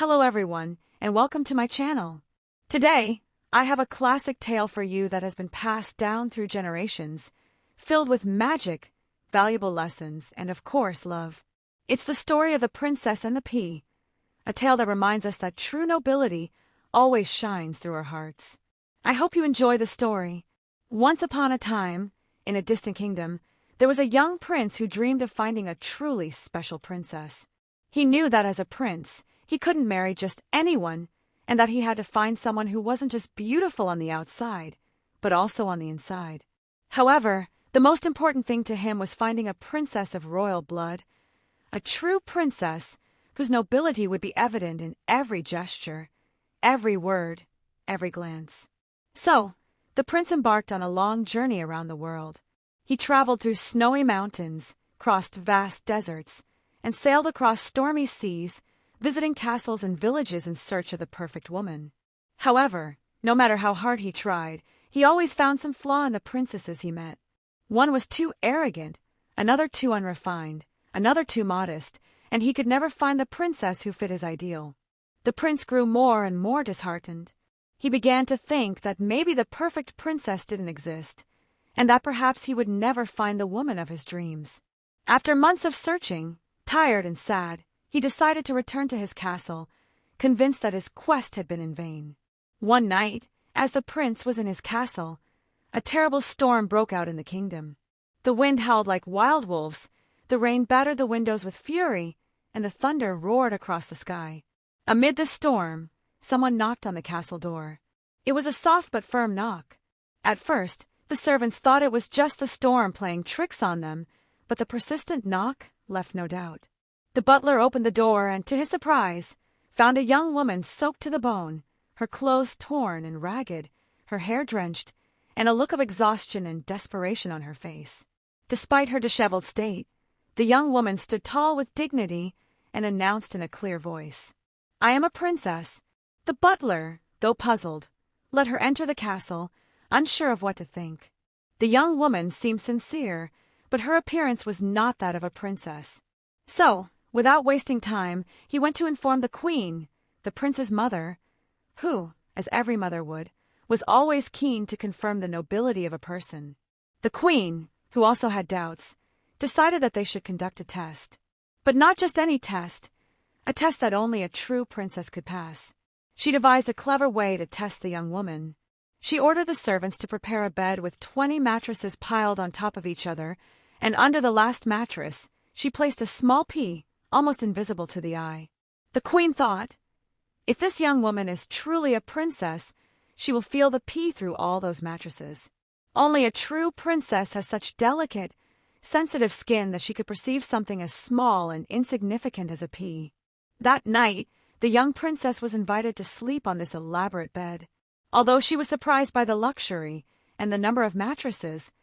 Hello everyone, and welcome to my channel. Today, I have a classic tale for you that has been passed down through generations, filled with magic, valuable lessons, and of course, love. It's the story of the Princess and the Pea, a tale that reminds us that true nobility always shines through our hearts. I hope you enjoy the story. Once upon a time, in a distant kingdom, there was a young prince who dreamed of finding a truly special princess. He knew that as a prince, he couldn't marry just anyone, and that he had to find someone who wasn't just beautiful on the outside, but also on the inside. However, the most important thing to him was finding a princess of royal blood, a true princess whose nobility would be evident in every gesture, every word, every glance. So, the prince embarked on a long journey around the world. He traveled through snowy mountains, crossed vast deserts, and sailed across stormy seas, visiting castles and villages in search of the perfect woman. However, no matter how hard he tried, he always found some flaw in the princesses he met. One was too arrogant, another too unrefined, another too modest, and he could never find the princess who fit his ideal. The prince grew more and more disheartened. He began to think that maybe the perfect princess didn't exist, and that perhaps he would never find the woman of his dreams. After months of searching, tired and sad, he decided to return to his castle, convinced that his quest had been in vain. One night, as the prince was in his castle, a terrible storm broke out in the kingdom. The wind howled like wild wolves, the rain battered the windows with fury, and the thunder roared across the sky. Amid the storm, someone knocked on the castle door. It was a soft but firm knock. At first, the servants thought it was just the storm playing tricks on them, but the persistent knock left no doubt. The butler opened the door and, to his surprise, found a young woman soaked to the bone, her clothes torn and ragged, her hair drenched, and a look of exhaustion and desperation on her face. Despite her disheveled state, the young woman stood tall with dignity and announced in a clear voice, "I am a princess." The butler, though puzzled, let her enter the castle, unsure of what to think. The young woman seemed sincere, but her appearance was not that of a princess. So, without wasting time, he went to inform the queen, the prince's mother, who, as every mother would, was always keen to confirm the nobility of a person. The queen, who also had doubts, decided that they should conduct a test. But not just any test, a test that only a true princess could pass. She devised a clever way to test the young woman. She ordered the servants to prepare a bed with 20 mattresses piled on top of each other, and under the last mattress, she placed a small pea, almost invisible to the eye. The queen thought, if this young woman is truly a princess, she will feel the pea through all those mattresses. Only a true princess has such delicate, sensitive skin that she could perceive something as small and insignificant as a pea. That night, the young princess was invited to sleep on this elaborate bed. Although she was surprised by the luxury and the number of mattresses,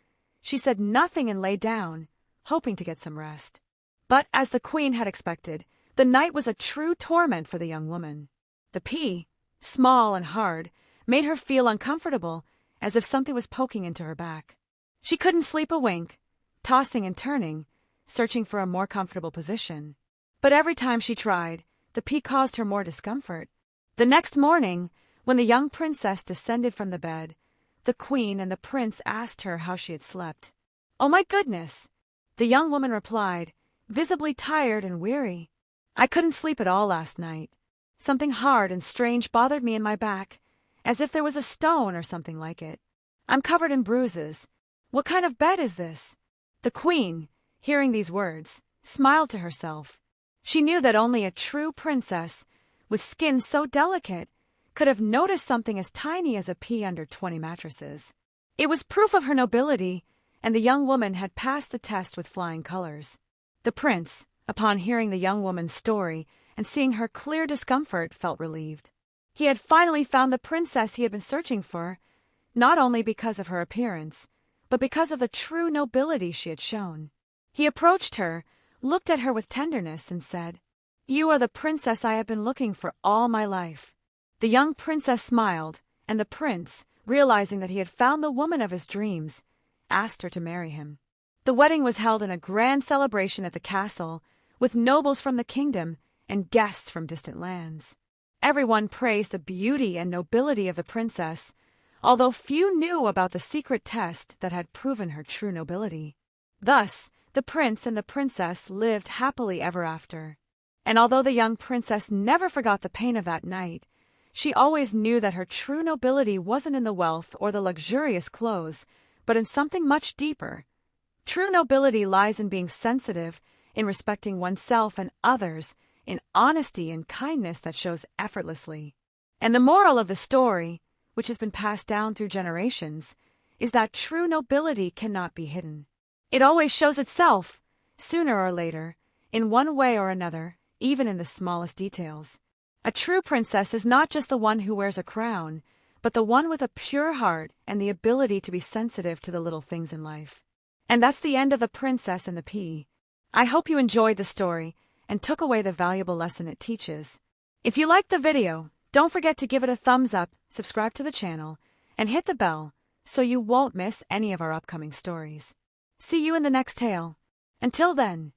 she said nothing and lay down, hoping to get some rest. But, as the queen had expected, the night was a true torment for the young woman. The pea, small and hard, made her feel uncomfortable, as if something was poking into her back. She couldn't sleep a wink, tossing and turning, searching for a more comfortable position. But every time she tried, the pea caused her more discomfort. The next morning, when the young princess descended from the bed, the queen and the prince asked her how she had slept. "Oh my goodness!" the young woman replied, visibly tired and weary. "I couldn't sleep at all last night. Something hard and strange bothered me in my back, as if there was a stone or something like it. I'm covered in bruises. What kind of bed is this?" The queen, hearing these words, smiled to herself. She knew that only a true princess, with skin so delicate, could have noticed something as tiny as a pea under 20 mattresses. It was proof of her nobility, and the young woman had passed the test with flying colors. The prince, upon hearing the young woman's story and seeing her clear discomfort, felt relieved. He had finally found the princess he had been searching for, not only because of her appearance, but because of the true nobility she had shown. He approached her, looked at her with tenderness, and said, "You are the princess I have been looking for all my life." The young princess smiled, and the prince, realizing that he had found the woman of his dreams, asked her to marry him. The wedding was held in a grand celebration at the castle, with nobles from the kingdom and guests from distant lands. Everyone praised the beauty and nobility of the princess, although few knew about the secret test that had proven her true nobility. Thus, the prince and the princess lived happily ever after. And although the young princess never forgot the pain of that night, she always knew that her true nobility wasn't in the wealth or the luxurious clothes, but in something much deeper. True nobility lies in being sensitive, in respecting oneself and others, in honesty and kindness that shows effortlessly. And the moral of the story, which has been passed down through generations, is that true nobility cannot be hidden. It always shows itself, sooner or later, in one way or another, even in the smallest details. A true princess is not just the one who wears a crown, but the one with a pure heart and the ability to be sensitive to the little things in life. And that's the end of The Princess and the Pea. I hope you enjoyed the story and took away the valuable lesson it teaches. If you liked the video, don't forget to give it a thumbs up, subscribe to the channel, and hit the bell so you won't miss any of our upcoming stories. See you in the next tale. Until then,